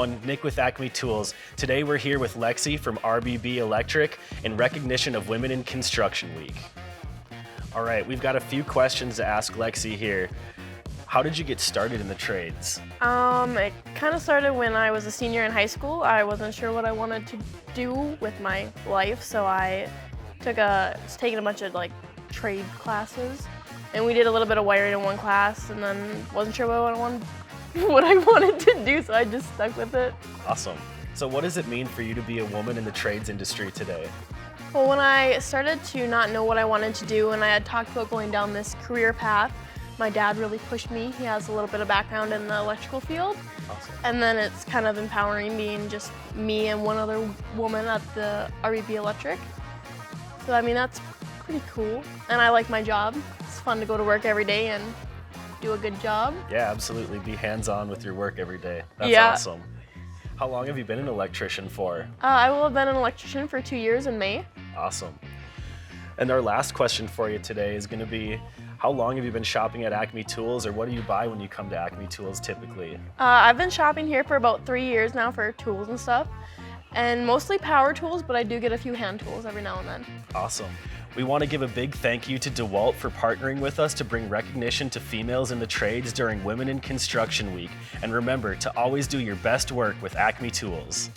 everyone, Nick with Acme Tools. Today we're here with Lexi from RBB Electric in recognition of Women in Construction Week. All right, we've got a few questions to ask Lexi here. How did you get started in the trades? It kind of started when I was a senior in high school. I wasn't sure what I wanted to do with my life, so I was taking a bunch of trade classes, and we did a little bit of wiring in one class, and then wasn't sure what I wanted to do, so I just stuck with it. Awesome. So what does it mean for you to be a woman in the trades industry today? Well, when I started to not know what I wanted to do, and I had talked about going down this career path, my dad really pushed me. He has a little bit of background in the electrical field. Awesome. And then it's kind of empowering being just me and one other woman at the RBB Electric. So I mean, that's pretty cool. And I like my job. It's fun to go to work every day and do a good job. Yeah, absolutely. Be hands-on with your work every day. That's Yeah. awesome. How long have you been an electrician for? I will have been an electrician for 2 years in May. Awesome. And our last question for you today is going to be, how long have you been shopping at Acme Tools, or what do you buy when you come to Acme Tools typically? I've been shopping here for about 3 years now for tools and stuff, and mostly power tools, but I do get a few hand tools every now and then. Awesome. We want to give a big thank you to DeWalt for partnering with us to bring recognition to females in the trades during Women in Construction Week. And remember to always do your best work with Acme Tools.